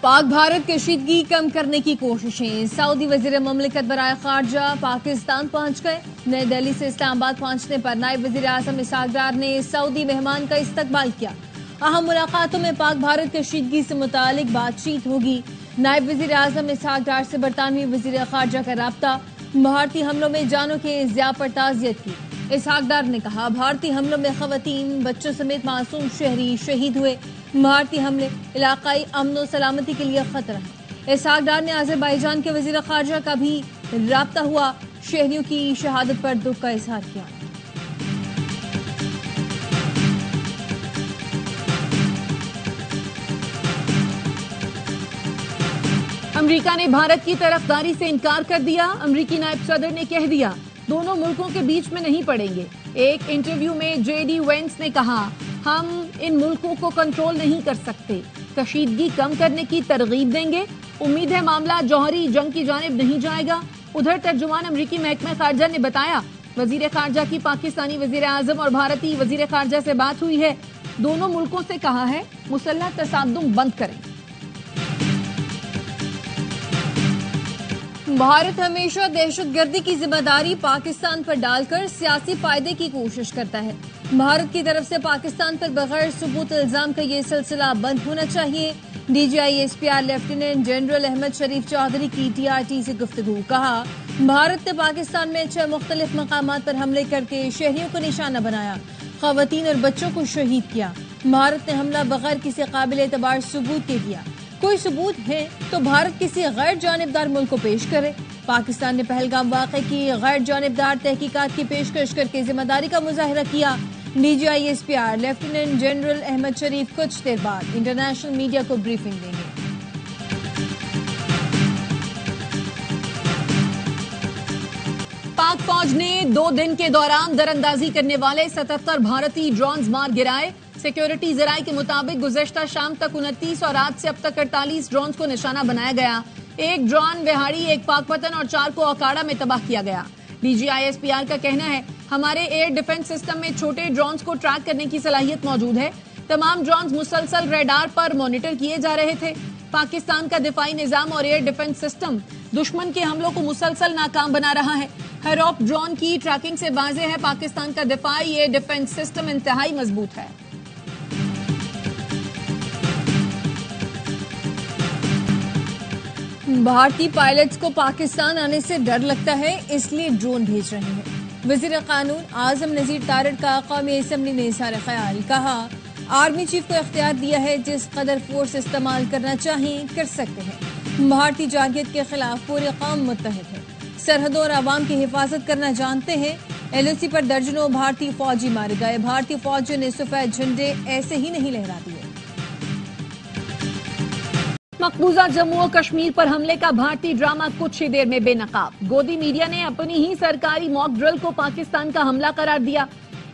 पाक भारत कशीदगी कम करने की कोशिशें। सऊदी वजीर ममलिकत बराए खारजा पाकिस्तान पहुंच गए। नई दिल्ली से इस्लामाबाद पहुंचने पर नायब वजीर आजम इसहाक डार ने सऊदी मेहमान का इस्तकबाल किया। अहम मुलाकातों में पाक भारत कशीदगी से मुतालिक बातचीत होगी। नायब वजीर आजम इसहाक डार से बरतानवी वजीर खारजा का राब्ता। भारतीय हमलों में जानों के ज़िया पर ताज़ियत की। इसहाक डार ने कहा, भारतीय हमलों में खवातीन बच्चों समेत मासूम शहरी शहीद हुए। भारतीय हमले इलाकाई अमन और सलामती के लिए खतरा है। इसहाक डार ने अजरबैजान के वजीर खारजा का भी राब्ता हुआ। शहरियों की शहादत पर दुख का इजहार किया। अमेरिका ने भारत की तरफदारी से इनकार कर दिया। अमेरिकी नायब सदर ने कह दिया, दोनों मुल्कों के बीच में नहीं पड़ेंगे। एक इंटरव्यू में जेडी वेंस ने कहा, हम इन मुल्कों को कंट्रोल नहीं कर सकते, कशीदगी कम करने की तरगीब देंगे। उम्मीद है मामला जौहरी जंग की जानिब नहीं जाएगा। उधर तर्जुमान अमरीकी महकमा खारजा ने बताया, वजीर खारजा की पाकिस्तानी वजीर आजम और भारतीय वजीर खारजा से बात हुई है। दोनों मुल्कों से कहा है मुसल्लह तसादुम बंद करें। भारत हमेशा दहशतगर्दी की जिम्मेदारी पाकिस्तान पर डालकर सियासी फायदे की कोशिश करता है। भारत की तरफ से पाकिस्तान पर बगैर सबूत इल्जाम का ये सिलसिला बंद होना चाहिए। DGISPR लेफ्टिनेंट जनरल अहमद शरीफ चौधरी की TRT से गुफ्तगू। कहा, भारत ने पाकिस्तान में 6 मुख्तलिफ मकामात पर हमले करके शहरियों को निशाना बनाया, खवातीन और बच्चों को शहीद किया। भारत ने हमला बगैर किसी काबिल एतबार सबूत के किया। कोई सबूत है तो भारत किसी गैर जानिबदार मुल्क को पेश करे। पाकिस्तान ने पहलगाम वाक़े की गैर जानिबदार तहकीकात की पेशकश करके जिम्मेदारी का मुजाहिरा किया। DGISPR लेफ्टिनेंट जनरल अहमद शरीफ कुछ देर बाद इंटरनेशनल मीडिया को ब्रीफिंग देंगे। पाक फौज ने 2 दिन के दौरान दरअंदाजी करने वाले 77 भारतीय ड्रोन्स मार गिराए। सिक्योरिटी जराये के मुताबिक गुज़श्ता शाम तक 29 और आज से अब तक 48 ड्रोन्स को निशाना बनाया गया। 1 ड्रोन विहाड़ी, 1 पाकपतन और 4 को अखाड़ा में तबाह किया गया। DGISPR का कहना है, हमारे एयर डिफेंस सिस्टम में छोटे ड्रोन्स को ट्रैक करने की सलाहियत मौजूद है। तमाम ड्रोन्स मुसलसल रेडार पर मॉनिटर किए जा रहे थे। पाकिस्तान का दिफाई निजाम और एयर डिफेंस सिस्टम दुश्मन के हमलों को मुसलसल नाकाम बना रहा है। हेरॉप ड्रोन की ट्रैकिंग से वाज़ेह है, पाकिस्तान का दिफाई एयर डिफेंस सिस्टम इंतहाई मजबूत है। भारतीय पायलट्स को पाकिस्तान आने से डर लगता है, इसलिए ड्रोन भेज रहे हैं। वजीर कानून आजम नजीर तारड़ का कौमी असम्बली में इज़हार ख्याल। कहा, आर्मी चीफ को इख्तियार दिया है, जिस कदर फोर्स इस्तेमाल करना चाहें कर सकते हैं। भारतीय जारहियत के खिलाफ पूरी कौम मुत्तहिद है। सरहदों और आवाम की हिफाजत करना जानते हैं। LOC पर दर्जनों भारतीय फौजी मारे गए। भारतीय फौजियों ने सफेद झंडे ऐसे ही नहीं लहरा दिए। मकबूजा जम्मू और कश्मीर पर हमले का भारतीय ड्रामा कुछ ही देर में बेनकाब। गोदी मीडिया ने अपनी ही सरकारी मॉक ड्रिल को पाकिस्तान का हमला करार दिया।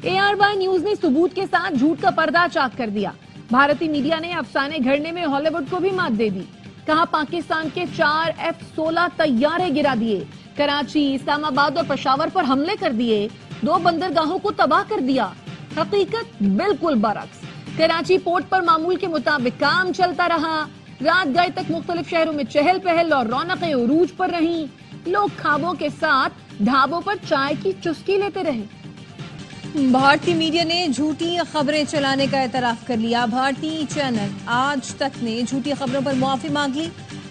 ARY न्यूज ने सबूत के साथ झूठ का पर्दा चाक कर दिया। भारतीय मीडिया ने अफसाने घड़ने में हॉलीवुड को भी मात दे दी। कहा, पाकिस्तान के 4 F-16 तैयारे गिरा दिए। कराची, इस्लामाबाद और पेशावर पर हमले कर दिए। 2 बंदरगाहों को तबाह कर दिया। हकीकत बिल्कुल बरक्स। कराची पोर्ट पर मामूल के मुताबिक काम चलता रहा। रात गए तक मुख्तलिफ शहरों में चहल पहल और रौनकें उरूज पर रहीं। लोग ख्वाबों के साथ ढाबों पर चाय की चुस्की लेते रहे। भारतीय मीडिया ने झूठी खबरें चलाने का एतराफ कर लिया। भारतीय चैनल आज तक ने झूठी खबरों पर मुआफी मांग ली।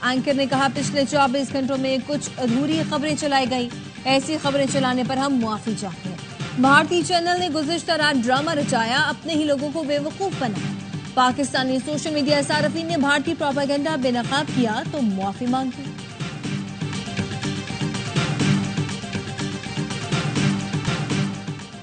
एंकर ने कहा, पिछले 24 घंटों में कुछ अधूरी खबरें चलाई गई। ऐसी खबरें चलाने पर हम मुआफी चाहते हैं। भारतीय चैनल ने गुज़श्ता रात ड्रामा रचाया, अपने ही लोगों को बेवकूफ बनाया। पाकिस्तानी सोशल मीडिया सारफीन ने भारतीय प्रोपेगेंडा बेनकाब किया तो मुआफी मांगी।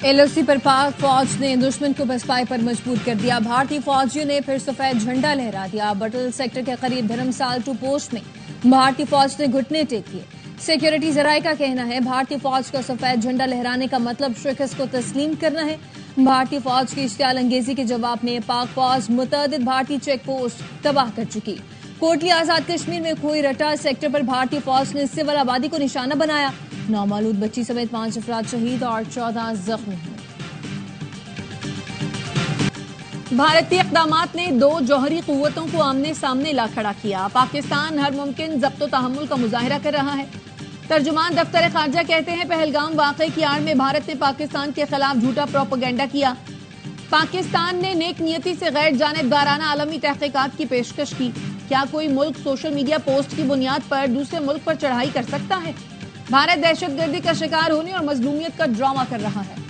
LOC पर पाक फौज ने दुश्मन को बसपाई पर मजबूर कर दिया। भारतीय फौजियों ने फिर सफेद झंडा लहरा दिया। बटल सेक्टर के करीब धर्मसाल 2 पोस्ट में भारतीय फौज ने घुटने टेक किए। सिक्योरिटी जराये का कहना है, भारतीय फौज का सफेद झंडा लहराने का मतलब शिकस्त को तस्लीम करना है। भारतीय फौज की इश्तियाल अंगेजी के जवाब में पाक फौज मुतअद्दिद भारतीय चेक पोस्ट तबाह कर चुकी। कोटली आजाद कश्मीर में खोई रटा सेक्टर पर भारतीय फौज ने सिविल आबादी को निशाना बनाया। नामालूद बच्ची समेत 5 अफराद शहीद और 14 जख्मी हुए। भारतीय इक़दामात ने दो जौहरी कुव्वतों को आमने सामने ला खड़ा किया। पाकिस्तान हर मुमकिन ज़ब्तो तहम्मुल का मुजाहिरा कर रहा है। तर्जुमान दफ्तर खारजा कहते हैं, पहलगाम वाक़े की आड़ में भारत ने पाकिस्तान के खिलाफ झूठा प्रोपेगेंडा किया। पाकिस्तान ने नेक नियति से गैर जानिबदाराना आलमी तहकीकात की पेशकश की। क्या कोई मुल्क सोशल मीडिया पोस्ट की बुनियाद पर दूसरे मुल्क पर चढ़ाई कर सकता है? भारत दहशतगर्दी का शिकार होने और मजलूमियत का ड्रामा कर रहा है।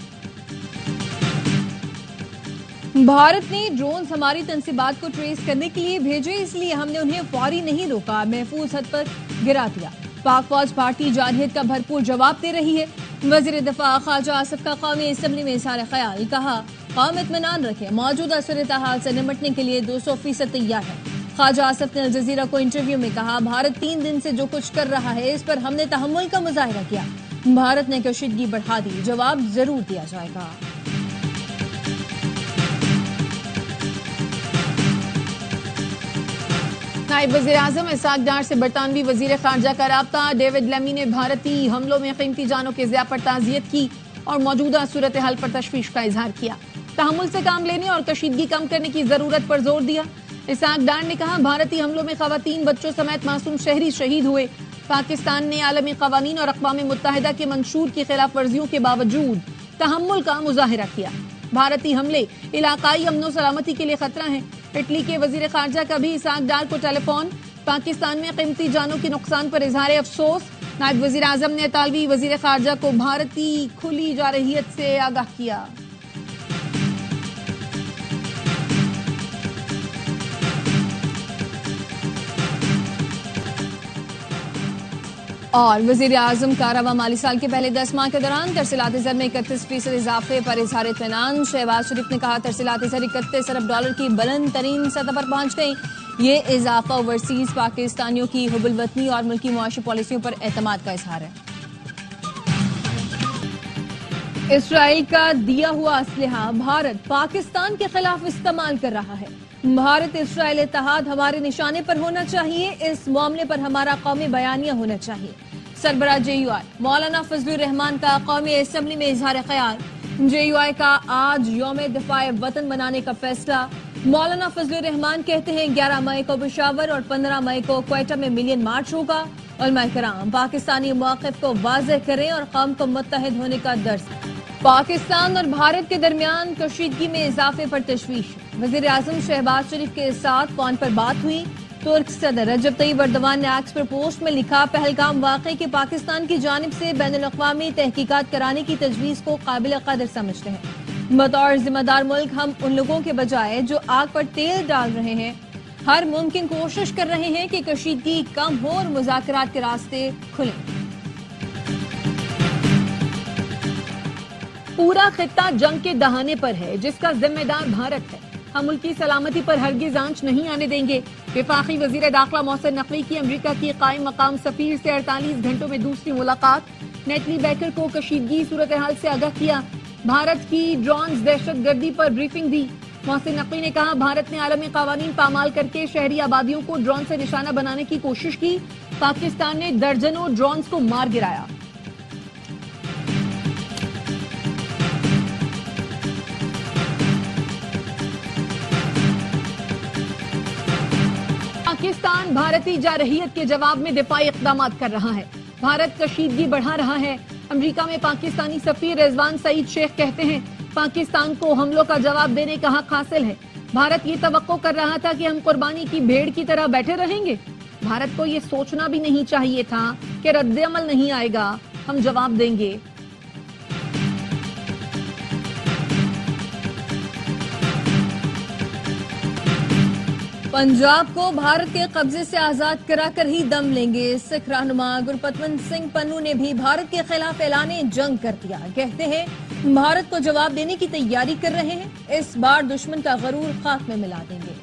भारत ने ड्रोन्स हमारी तंसीबात को ट्रेस करने के लिए भेजे, इसलिए हमने उन्हें फौरी नहीं रोका, महफूज हद पर गिरा दिया। पाक फौज भारतीय जारहियत का भरपूर जवाब दे रही है। वजीर दिफा ख्वाजा आसिफ का कौमी असम्बली में इज़हार ख्याल, कहा कौम इत्मीनान रखे, मौजूदा सूरत हाल से निपटने के लिए 200% तैयार है। ख्वाजा आसिफ ने अल जज़ीरा को इंटरव्यू में कहा, भारत 3 दिन से जो कुछ कर रहा है इस पर हमने तहम्मुल का मुजाहिरा किया। भारत ने कशीदगी बढ़ा दी, जवाब जरूर दिया जाएगा। नायब वज़ीर आज़म इसहाक डार से बरतानवी वज़ीर ख़ारजा का राब्ता। डेविड लेमी ने भारतीय हमलों में कीमती जानों के ज़िया पर ताज़ियत की और मौजूदा सूरत हाल पर तशवीश का इजहार किया। तहम्मुल से काम लेने और कशीदगी कम करने की ज़रूरत पर जोर दिया। इसहाक डार ने कहा, भारतीय हमलों में ख़वातीन, बच्चों समेत मासूम शहरी शहीद हुए। पाकिस्तान ने आलमी क़वानीन और अक़वाम मुत्तहिदा के मंशूर की खिलाफ वर्जियों के बावजूद तहम्मुल का मुजाहिरा किया। भारतीय हमले इलाकाई अमनो सलामती के लिए खतरा है। इटली के वजीर खारजा का भी इसहाक डार को टेलीफोन। पाकिस्तान में कीमती जानों के नुकसान पर इजहार अफसोस। नायब वजीर आजम ने इतालवी वजीर खारजा को भारतीय खुली जारहियत से आगाह किया। और वज़ीर आज़म का रवा माली साल के पहले 10 माह के दौरान तरसीलात ज़र में 31% इजाफे पर इज़हार इत्मीनान। शहबाज शरीफ ने कहा, तरसीलात ज़र 31 अरब डॉलर की बुलंद तरीन सतह पर पहुंच गई। ये इजाफा ओवरसीज पाकिस्तानियों की हुबुल वतनी और मुल्की मुआशी पॉलिसियों पर एतमाद का इजहार है। इसराइल का दिया हुआ असलहा भारत पाकिस्तान के खिलाफ इस्तेमाल कर रहा है। भारत इसराइल इत्तेहाद हमारे निशाने पर होना चाहिए। इस मामले पर हमारा कौमी बयानिया होना चाहिए। सरबराह JUI मौलाना फजलुर रहमान का कौमी असम्बली में इजहार ख्याल। JUI का आज यौम दिफाए वतन मनाने का फैसला। मौलाना फजलुर रहमान कहते हैं, 11 मई को पेशावर और 15 मई को क्वेटा में मिलियन मार्च होगा। उलमाए किराम पाकिस्तानी मौक़िफ़ को वाज़ेह करें और कौम को मुत्तहिद होने का दर्स। पाकिस्तान और भारत के दरमियान कशीदगी में इजाफे पर तशवीश। वज़ीर आज़म शहबाज शरीफ के साथ फोन पर बात हुई। तुर्क सदर रजब तय्यब एर्दोगान ने एक्स पर पोस्ट में लिखा, पहलगाम वाक़े के पाकिस्तान की जानिब से बैनुल-अक़वामी तहकीकात कराने की तजवीज़ को काबिल कदर समझते हैं। बतौर जिम्मेदार मुल्क हम उन लोगों के बजाय जो आग पर तेल डाल रहे हैं, हर मुमकिन कोशिश कर रहे हैं कि कशीदगी कम हो और मुज़ाकरात के रास्ते खुलें। पूरा खित्ता जंग के दहाने पर है, जिसका जिम्मेदार भारत है। हम मुल्की सलामती पर हरगिज आंच नहीं आने देंगे। वफाकी वजीर दाखिला मोहसिन नकवी की अमरीका की कायम मकाम सफीर से 48 घंटों में दूसरी मुलाकात। नेटली बैकर को कशीदगी सूरत हाल से आगाह किया। भारत की ड्रोन्स दहशतगर्दी पर ब्रीफिंग दी। मोहसिन नकवी ने कहा, भारत ने आलमी कावानीन पामाल करके शहरी आबादियों को ड्रोन से निशाना बनाने की कोशिश की। पाकिस्तान ने दर्जनों ड्रोन्स को मार गिराया। पाकिस्तान भारतीय जारहियत के जवाब में दिफाई इक़दाम कर रहा है। भारत कशीदगी बढ़ा रहा है। अमेरिका में पाकिस्तानी सफीर रिजवान सईद शेख कहते हैं, पाकिस्तान को हमलों का जवाब देने का हक हासिल है। भारत ये तवक्को कर रहा था कि हम कुर्बानी की भेड़ की तरह बैठे रहेंगे। भारत को ये सोचना भी नहीं चाहिए था कि रद्द-ए-अमल नहीं आएगा, हम जवाब देंगे। पंजाब को भारत के कब्जे से आजाद कराकर ही दम लेंगे। सिख रहनुमा गुरपतवंत सिंह पन्नू ने भी भारत के खिलाफ ऐलाने जंग कर दिया। कहते हैं, भारत को जवाब देने की तैयारी कर रहे हैं। इस बार दुश्मन का गरूर खाक में मिला देंगे।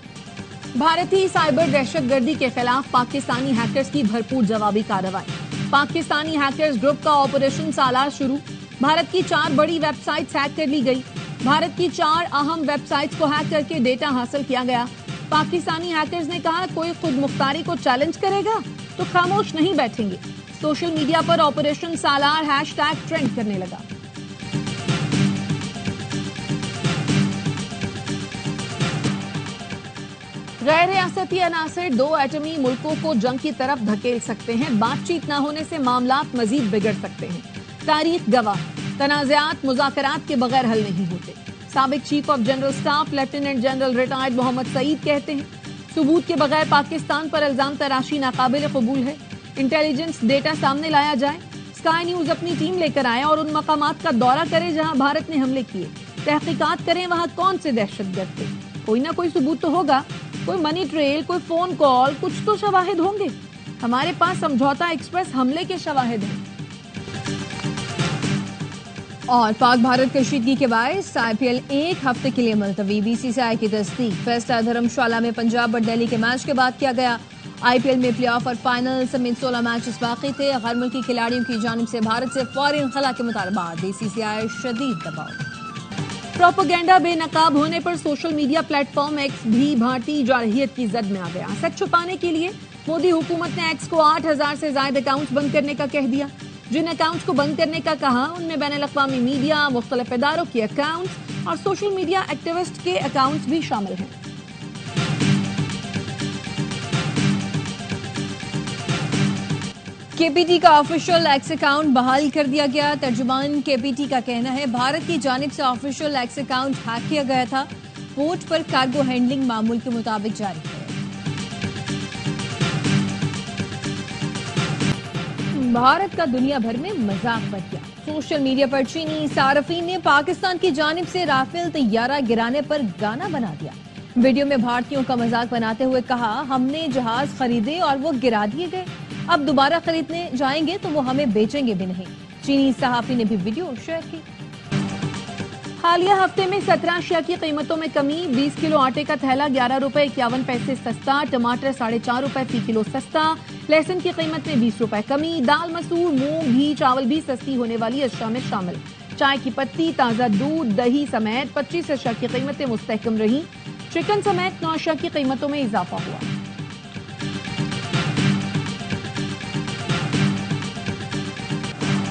भारतीय साइबर दहशतगर्दी के खिलाफ पाकिस्तानी हैकर्स की भरपूर जवाबी कार्रवाई। पाकिस्तानी हैकर्स ग्रुप का ऑपरेशन सालार शुरू। भारत की 4 बड़ी वेबसाइट्स हैक कर ली गई। भारत की 4 अहम वेबसाइट्स को हैक करके डेटा हासिल किया गया। पाकिस्तानी हैकर्स ने कहा, कोई खुद मुख्तारी को चैलेंज करेगा तो खामोश नहीं बैठेंगे। सोशल मीडिया पर ऑपरेशन सालार हैशटैग ट्रेंड करने लगा। गैर रियासती अनासर दो एटमी मुल्कों को जंग की तरफ धकेल सकते हैं। बातचीत न होने से मामलात मजीद बिगड़ सकते हैं। तारीख गवाह, तनाज़ात मुज़ाकरात के बगैर हल नहीं होते। साबिक chief of general staff lieutenant general retired Mohammad Saeed कहते हैं, सबूत के बगैर पाकिस्तान पर इल्जाम तराशी नाकाबिल कबूल है। इंटेलिजेंस डेटा सामने लाया जाए। स्काई न्यूज अपनी टीम लेकर आए और उन मकामात का दौरा करे जहां भारत ने हमले किए। तहकीकात करें वहां कौन से दहशतगर्द थे। कोई ना कोई सबूत तो होगा, कोई मनी ट्रेल, कोई फोन कॉल, कुछ तो शवाहिद होंगे। हमारे पास समझौता एक्सप्रेस हमले के शवाहिद हैं। और पाक भारत कशीदगी के बायस IPL एक हफ्ते के लिए मुलतवी। BCCI की तस्दीक। फैसला धर्मशाला में पंजाब और दिल्ली के मैच के बाद किया गया। IPL में प्लेऑफ और फाइनल समेत 16 मैचेस बाकी थे। गैर मुल्की खिलाड़ियों की जानिब से भारत से फौरी इंखला के मुतालबात। BCCI शदीद दबाव। प्रोपेगेंडा बेनकाब होने पर सोशल मीडिया प्लेटफॉर्म एक्स भी भारतीय जारहियत की जद में आ गया। सच छुपाने के लिए मोदी हुकूमत ने एक्स को 8000 से ज्यादा अकाउंट्स बंद करने का कह दिया। जिन अकाउंट्स को बंद करने का कहा उनमें बैनुल-अक़वामी मीडिया, मुख्तलिफ इदारों के अकाउंट्स और सोशल मीडिया एक्टिविस्ट के अकाउंट्स भी शामिल हैं। KPT का ऑफिशियल एक्स अकाउंट बहाल कर दिया गया। तर्जुमान KPT का कहना है, भारत की जानिब से ऑफिशियल एक्स अकाउंट हैक किया गया था। पोर्ट पर कार्गो हैंडलिंग मामूल के मुताबिक जारी है। भारत का दुनिया भर में मजाक बन गया। सोशल मीडिया पर चीनी सार्फिन ने पाकिस्तान की जानिब से राफेल तैयारा गिराने पर गाना बना दिया। वीडियो में भारतीयों का मजाक बनाते हुए कहा, हमने जहाज खरीदे और वो गिरा दिए गए। अब दोबारा खरीदने जाएंगे तो वो हमें बेचेंगे भी नहीं। चीनी सहाफी ने भी वीडियो शेयर की। हालिया हफ्ते में 17 अशिया की कीमतों में कमी। 20 किलो आटे का थैला 11 रुपए 51 पैसे सस्ता। टमाटर 4.5 रुपए फी किलो सस्ता। लहसुन की कीमत में 20 रुपए कमी। दाल, मसूर, मूंग, घी, चावल भी सस्ती होने वाली अशिया में शामिल। चाय की पत्ती, ताजा दूध, दही समेत 25 अशिया की कीमतें मुस्तहकम रही। चिकन समेत 9 अशिया की कीमतों में इजाफा हुआ।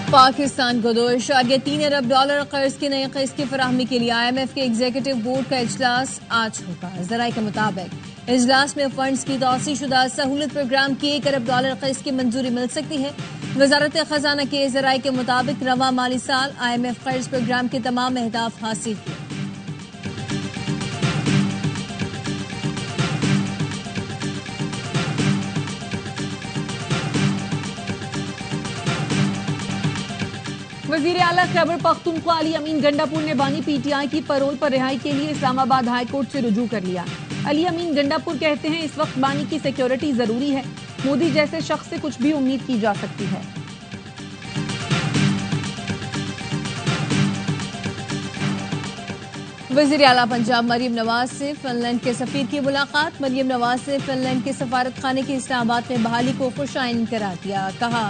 पाकिस्तान को $2.3 अरब कर्ज की नई किस्त की फराहमी के लिए IMF के एग्जीक्यूटिव बोर्ड का इजलास आज होगा। ज़राए के मुताबिक इजलास में फंड्स की तौसीशुदा सहूलत प्रोग्राम की $1 अरब किस्त की मंजूरी मिल सकती है। वजारत खजाना के ज़राए के मुताबिक रवा माली साल IMF कर्ज प्रोग्राम के तमाम अहदाफ हासिल किए। वजीर आला खैबर पख्तूनख्वा अली अमीन गंडापुर ने बानी PTI की पैरोल पर रिहाई के लिए इस्लामाबाद हाई कोर्ट से रुजू कर लिया। अली अमीन गंडापुर कहते हैं, इस वक्त बानी की सिक्योरिटी जरूरी है। मोदी जैसे शख्स से कुछ भी उम्मीद की जा सकती है। वज़ीर आला पंजाब मरियम नवाज से फिनलैंड के सफीर की मुलाकात। मरियम नवाज से फिनलैंड के सफारत खाने के इस्लामाबाद में बहाली को खुशाइन करार दिया। कहा,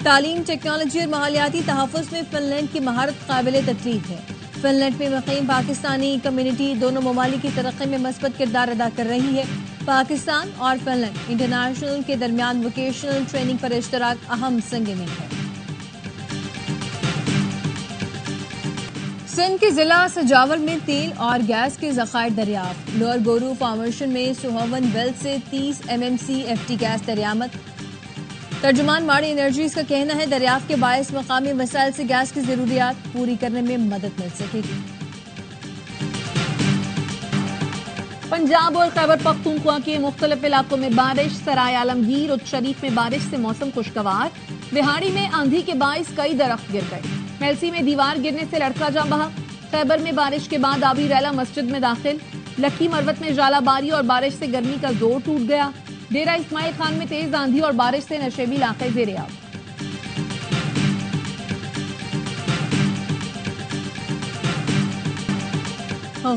तालीम, टेक्नोलॉजी और माहौलियाती तहफ़्फ़ुज़ में फिनलैंड की महारत काबिल तकलीफ है। फिनलैंड में मुक़ीम पाकिस्तानी कम्युनिटी दोनों ममालिक की तरक्की में मस्बत किरदार अदा कर रही है। पाकिस्तान और फिनलैंड इंटरनेशनल के दरमियान वोकेशनल ट्रेनिंग पर इश्तराक अहम संगीन है। सिंध के जिला सजावल में तेल और गैस के ज़खायर दरियाफ्त। लोअर गोरू फॉर्मेशन में सुहावन वेल से 30 MMCFT गैस दरियामद। तर्जुमान माड़ी एनर्जीज का कहना है, दरियाफ्त के बायस मकामी वसाइल से गैस की जरूरियात पूरी करने में मदद मिल सकेगी। पंजाब और खैबर पख्तूनख्वा के मुख्तलिफ इलाकों में बारिश। सराय आलमगीर और शरीफ में बारिश से मौसम खुशगवार। बिहाड़ी में आंधी के बायस कई दरख्त गिर गए। मेलसी में दीवार गिरने से लड़का जाँ बहा। खैबर में बारिश के बाद आबी रैला मस्जिद में दाखिल। लक्की मरवत में जालाबारी और बारिश से गर्मी का जोर टूट गया। डेरा इस्माइल खान में तेज आंधी और बारिश से नशेबी इलाके ज़ेर-ए-आब।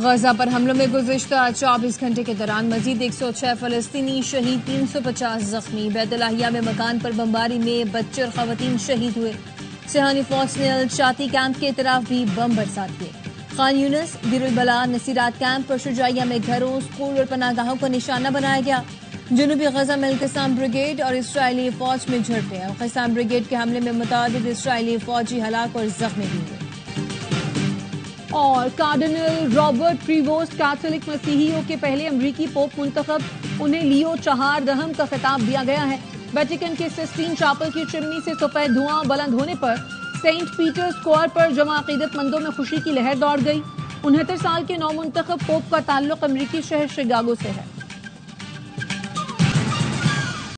गजा पर हमलों में गुज़िश्ता 24 घंटे के दौरान मजीद 106 फलस्तीनी शहीद, 350 जख्मी। बैतुल्लाहिया में मकान पर बमबारी में बच्चे और खवातीन शहीद हुए। सिहानी फौज ने अल-शाती कैंप के तरफ भी बम बरसात किए। खान यूनिस, दिरुल-बला, नसीरात कैंप और शुजाइया में घरों, स्कूल और पनागाहों को निशाना बनाया गया। जनूबी गजा में अल-क़साम ब्रिगेड और इसराइली फौज में झड़पें। अल-क़साम ब्रिगेड के हमले में मुतादिद इसराइली फौजी हलाक और जख्मी भी हुए। और कार्डिनल रॉबर्ट प्रीवोस्ट कैथोलिक मसीहियों के पहले अमरीकी पोप मुंतखब, उन्हें लियो चहारदहम का खिताब दिया गया है। वेटिकन के सिस्टीन चैपल की चिमनी से सफेद धुआं बुलंद होने पर सेंट पीटर स्क्वायर पर जमा अकीदतमंदों में खुशी की लहर दौड़ गई। 69 साल के नौमुंतखब पोप का ताल्लुक अमरीकी शहर शिकागो से है।